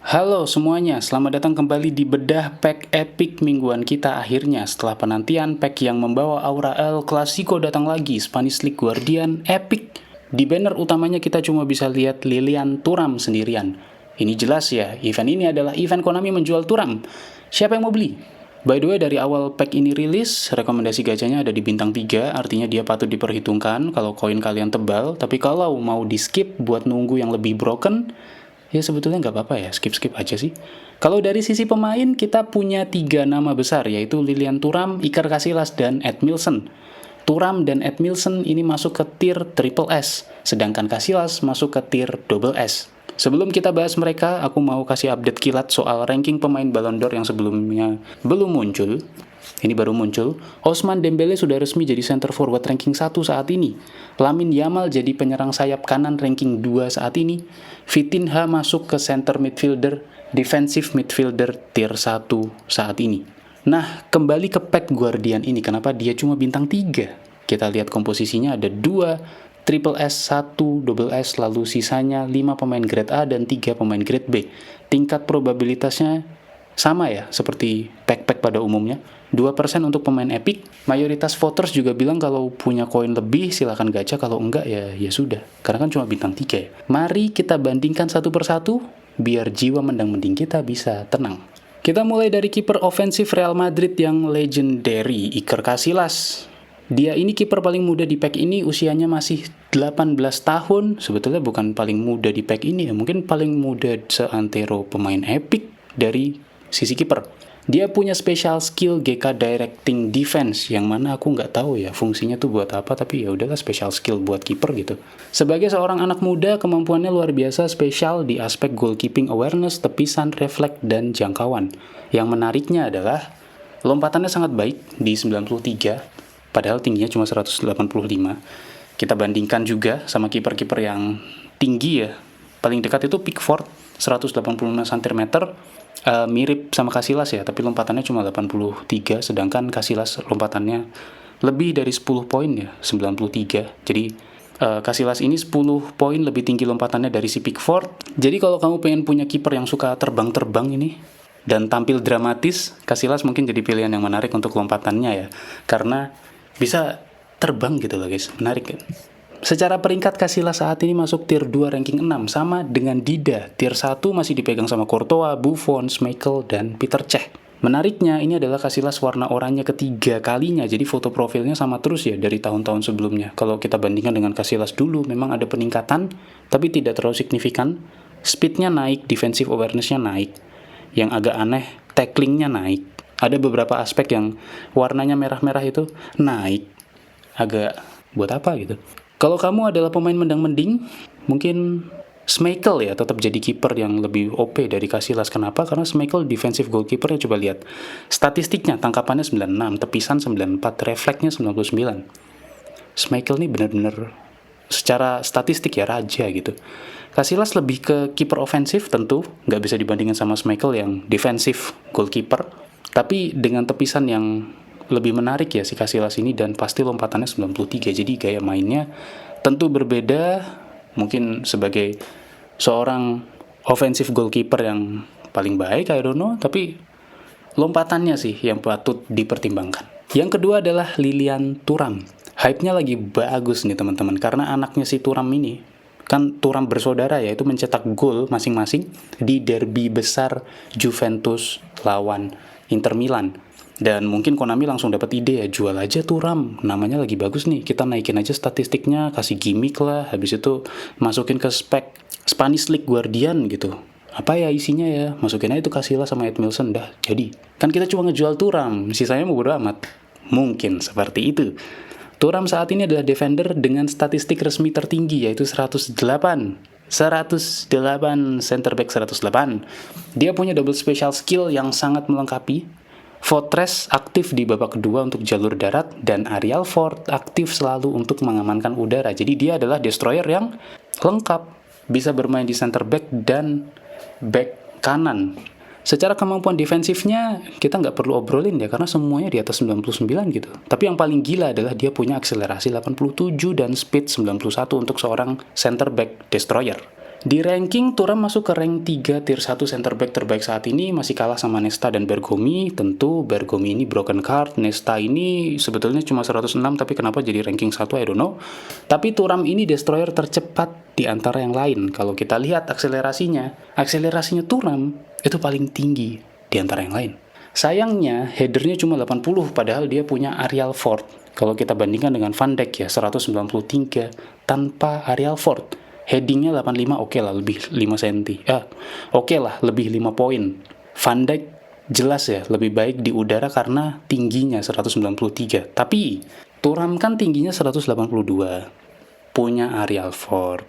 Halo semuanya, selamat datang kembali di bedah pack epic mingguan kita akhirnya. Setelah penantian, pack yang membawa aura El Clasico datang lagi, Spanish League Guardian Epic. Di banner utamanya kita cuma bisa lihat Lilian Thuram sendirian. Ini jelas ya, event ini adalah event Konami menjual Thuram. Siapa yang mau beli? By the way, dari awal pack ini rilis, rekomendasi gacanya ada di bintang 3, artinya dia patut diperhitungkan kalau koin kalian tebal, tapi kalau mau di skip buat nunggu yang lebih broken, ya sebetulnya nggak apa-apa ya, skip-skip aja sih. Kalau dari sisi pemain, kita punya 3 nama besar, yaitu Lilian Thuram, Iker Casillas, dan Edmilson. Thuram dan Edmilson ini masuk ke tier triple S, sedangkan Casillas masuk ke tier double S. Sebelum kita bahas mereka, aku mau kasih update kilat soal ranking pemain Ballon d'Or yang sebelumnya belum muncul. Ini baru muncul. Ousmane Dembélé sudah resmi jadi center forward ranking 1 saat ini. Lamine Yamal jadi penyerang sayap kanan ranking 2 saat ini. Vitinha masuk ke center midfielder, defensive midfielder tier 1 saat ini. Nah, kembali ke pack Guardian ini, kenapa dia cuma bintang 3? Kita lihat komposisinya ada 2 Triple S, 1 double S, lalu sisanya 5 pemain grade A dan 3 pemain grade B. Tingkat probabilitasnya sama ya, seperti pack-pack pada umumnya. 2% untuk pemain epic. Mayoritas voters juga bilang kalau punya koin lebih silahkan gacha, kalau enggak ya sudah. Karena kan cuma bintang 3 ya. Mari kita bandingkan satu persatu, biar jiwa mendang-mending kita bisa tenang. Kita mulai dari kiper ofensif Real Madrid yang legendary, Iker Casillas. Dia ini kiper paling muda di pack ini, usianya masih 18 tahun. Sebetulnya bukan paling muda di pack ini ya, mungkin paling muda seantero pemain epic dari sisi kiper. Dia punya special skill GK Directing Defense, yang mana aku nggak tahu ya fungsinya tuh buat apa, tapi ya udahlah special skill buat kiper gitu. Sebagai seorang anak muda, kemampuannya luar biasa spesial di aspek goalkeeping awareness, tepisan, refleks, dan jangkauan. Yang menariknya adalah lompatannya sangat baik di 93, padahal tingginya cuma 185. Kita bandingkan juga sama kiper-kiper yang tinggi ya. Paling dekat itu Pickford, 185 cm, mirip sama Casillas ya, tapi lompatannya cuma 83, sedangkan Casillas lompatannya lebih dari 10 poin ya, 93. Jadi Casillas ini 10 poin lebih tinggi lompatannya dari si Pickford. Jadi kalau kamu pengen punya kiper yang suka terbang-terbang ini dan tampil dramatis, Casillas mungkin jadi pilihan yang menarik untuk lompatannya ya, karena bisa terbang gitu loh guys, menarik kan. Secara peringkat Casillas saat ini masuk tier 2 ranking 6, sama dengan Dida. Tier 1 masih dipegang sama Courtois, Buffon, Schmeichel, dan Peter Cech. Menariknya, ini adalah Casillas warna oranye ketiga kalinya, jadi foto profilnya sama terus ya dari tahun-tahun sebelumnya. Kalau kita bandingkan dengan Casillas dulu, memang ada peningkatan, tapi tidak terlalu signifikan. Speednya naik, defensive awareness-nya naik. Yang agak aneh, tacklingnya naik. Ada beberapa aspek yang warnanya merah-merah itu naik. Agak buat apa gitu. Kalau kamu adalah pemain mendang-mending, mungkin Schmeichel ya tetap jadi kiper yang lebih OP dari Casillas. Kenapa? Karena Schmeichel defensive goalkeeper ya, coba lihat. Statistiknya, tangkapannya 96, tepisan 94, refleksnya 99. Schmeichel ini benar-benar secara statistik ya raja gitu. Casillas lebih ke kiper ofensif tentu, nggak bisa dibandingkan sama Schmeichel yang defensive goalkeeper. Tapi dengan tepisan yang lebih menarik ya si Casillas ini, dan pasti lompatannya 93, jadi gaya mainnya tentu berbeda. Mungkin sebagai seorang offensive goalkeeper yang paling baik, I don't know, tapi lompatannya sih yang patut dipertimbangkan. Yang kedua adalah Lilian Thuram. Hype-nya lagi bagus nih teman-teman, karena anaknya si Thuram ini, kan Thuram bersaudara ya, itu mencetak gol masing-masing di derby besar Juventus lawan Inter Milan. Dan mungkin Konami langsung dapat ide ya, jual aja Thuram, namanya lagi bagus nih, kita naikin aja statistiknya, kasih gimmick lah, habis itu masukin ke spek Spanish League Guardian gitu. Apa ya isinya ya, masukin aja itu Casillas sama Edmilson, dah jadi. Kan kita cuma ngejual Thuram, sisanya mau bodo amat. Mungkin seperti itu. Thuram saat ini adalah defender dengan statistik resmi tertinggi, yaitu 108 center back 108. Dia punya double special skill yang sangat melengkapi. Fortress aktif di babak kedua untuk jalur darat, dan Aerial Fort aktif selalu untuk mengamankan udara. Jadi dia adalah destroyer yang lengkap, bisa bermain di center back dan back kanan. Secara kemampuan defensifnya kita nggak perlu obrolin ya, karena semuanya di atas 99 gitu. Tapi yang paling gila adalah dia punya akselerasi 87 dan speed 91 untuk seorang center back destroyer. Di ranking, Thuram masuk ke rank 3 tier 1 center back terbaik saat ini, masih kalah sama Nesta dan Bergomi. Tentu Bergomi ini broken card, Nesta ini sebetulnya cuma 106 tapi kenapa jadi ranking 1 I don't know. Tapi Thuram ini destroyer tercepat di antara yang lain. Kalau kita lihat akselerasinya Thuram itu paling tinggi di antara yang lain. Sayangnya headernya cuma 80 padahal dia punya Arial Ford. Kalau kita bandingkan dengan Van Dijk ya 193 tanpa Arial Ford. Headingnya 85 oke lah lebih 5 cm. Oke lah lebih 5 poin. Van Dijk jelas ya lebih baik di udara karena tingginya 193. Tapi Thuram kan tingginya 182. Punya Arial Ford.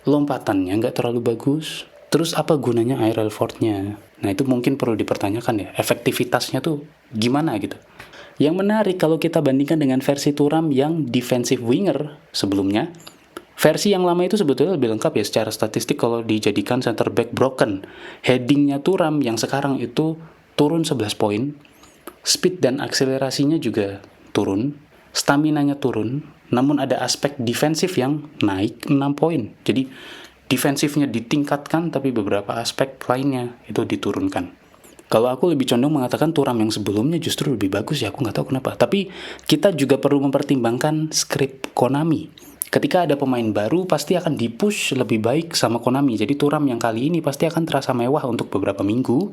Lompatannya nggak terlalu bagus. Terus apa gunanya Arial Ford-nya? Nah itu mungkin perlu dipertanyakan ya. Efektivitasnya tuh gimana gitu. Yang menarik kalau kita bandingkan dengan versi Thuram yang defensive winger sebelumnya. Versi yang lama itu sebetulnya lebih lengkap ya secara statistik kalau dijadikan center back broken. Headingnya Thuram yang sekarang itu turun 11 poin. Speed dan akselerasinya juga turun. Staminanya turun. Namun ada aspek defensif yang naik 6 poin. Jadi defensifnya ditingkatkan tapi beberapa aspek lainnya itu diturunkan. Kalau aku lebih condong mengatakan Thuram yang sebelumnya justru lebih bagus ya, aku nggak tahu kenapa. Tapi kita juga perlu mempertimbangkan skrip Konami. Ketika ada pemain baru pasti akan dipush lebih baik sama Konami. Jadi Thuram yang kali ini pasti akan terasa mewah untuk beberapa minggu.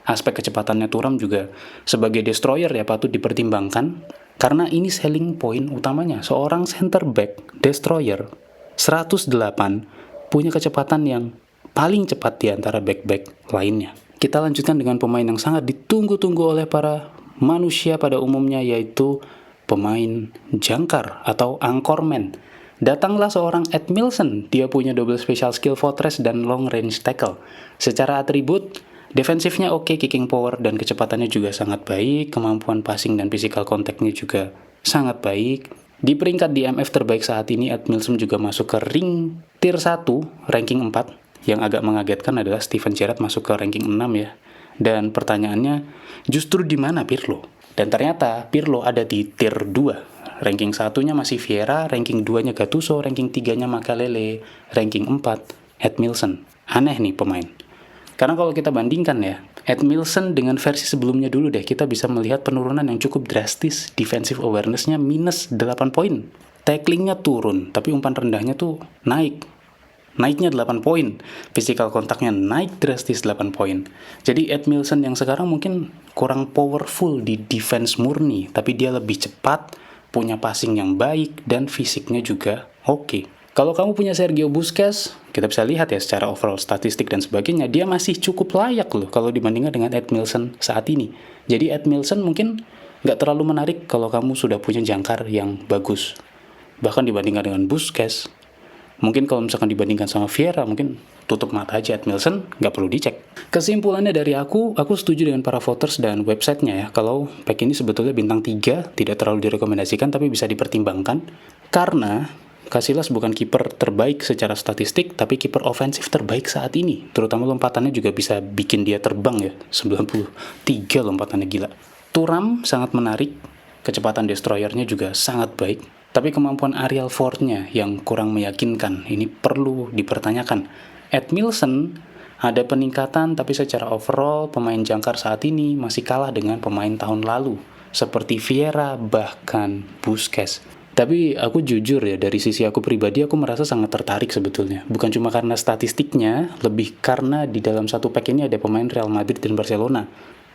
Aspek kecepatannya Thuram juga sebagai destroyer ya patut dipertimbangkan. Karena ini selling point utamanya. Seorang center back destroyer 108 punya kecepatan yang paling cepat di antara back-back lainnya. Kita lanjutkan dengan pemain yang sangat ditunggu-tunggu oleh para manusia pada umumnya yaitu pemain jangkar atau anchorman. Datanglah seorang Edmilson, dia punya double special skill fortress dan long range tackle. Secara atribut, defensifnya oke, kicking power dan kecepatannya juga sangat baik, kemampuan passing dan physical contactnya juga sangat baik. Di peringkat DMF terbaik saat ini, Edmilson juga masuk ke ring tier 1, ranking 4. Yang agak mengagetkan adalah Steven Gerrard masuk ke ranking 6 ya. Dan pertanyaannya, justru di mana Pirlo? Dan ternyata Pirlo ada di tier 2. Ranking 1-nya masih Vieira, ranking 2-nya Gattuso, ranking 3-nya Makelele, ranking 4 Edmilson. Aneh nih pemain. Karena kalau kita bandingkan ya, Edmilson dengan versi sebelumnya dulu deh, kita bisa melihat penurunan yang cukup drastis. Defensive awareness-nya minus 8 poin. Tacklingnya turun, tapi umpan rendahnya tuh naik. Naiknya 8 poin. Physical kontaknya naik drastis 8 poin. Jadi Edmilson yang sekarang mungkin kurang powerful di defense murni, tapi dia lebih cepat, punya passing yang baik, dan fisiknya juga oke. Kalau kamu punya Sergio Busquets, kita bisa lihat ya secara overall statistik dan sebagainya, dia masih cukup layak loh kalau dibandingkan dengan Edmilson saat ini. Jadi Edmilson mungkin nggak terlalu menarik kalau kamu sudah punya jangkar yang bagus. Bahkan dibandingkan dengan Busquets, mungkin kalau misalkan dibandingkan sama Vieira, mungkin tutup mata aja Edmilson, nggak perlu dicek. Kesimpulannya dari aku setuju dengan para voters dan websitenya ya, kalau pack ini sebetulnya bintang 3, tidak terlalu direkomendasikan tapi bisa dipertimbangkan. Karena Casillas bukan kiper terbaik secara statistik, tapi kiper ofensif terbaik saat ini. Terutama lompatannya juga bisa bikin dia terbang ya, 93 lompatannya gila. Thuram sangat menarik, kecepatan destroyernya juga sangat baik. Tapi kemampuan Arial Ford-nya yang kurang meyakinkan, ini perlu dipertanyakan. Edmilson ada peningkatan, tapi secara overall pemain jangkar saat ini masih kalah dengan pemain tahun lalu, seperti Vieira bahkan Busquets. Tapi aku jujur ya, dari sisi aku pribadi aku merasa sangat tertarik sebetulnya. Bukan cuma karena statistiknya, lebih karena di dalam satu pack ini ada pemain Real Madrid dan Barcelona.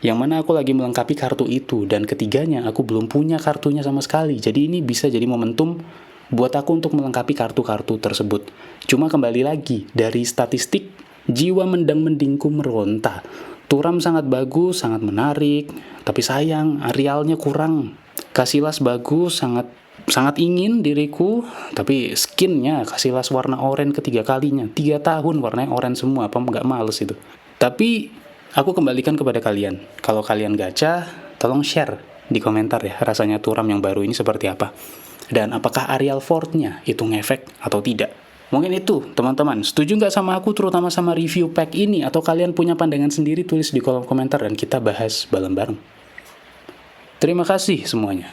Yang mana aku lagi melengkapi kartu itu, dan ketiganya aku belum punya kartunya sama sekali. Jadi ini bisa jadi momentum buat aku untuk melengkapi kartu-kartu tersebut. Cuma kembali lagi, dari statistik, jiwa mendang-mendingku meronta. Thuram sangat bagus, sangat menarik, tapi sayang, Arialnya kurang. Casillas bagus, sangat ingin diriku, tapi skinnya Casillas warna oranye ketiga kalinya. 3 tahun warnanya oranye semua, apa nggak males itu. Tapi aku kembalikan kepada kalian. Kalau kalian gacha, tolong share di komentar ya, rasanya Thuram yang baru ini seperti apa. Dan apakah Arial Ford-nya itu ngefek atau tidak. Mungkin itu teman-teman, setuju nggak sama aku terutama sama review pack ini, atau kalian punya pandangan sendiri, tulis di kolom komentar dan kita bahas bareng-bareng. Terima kasih semuanya.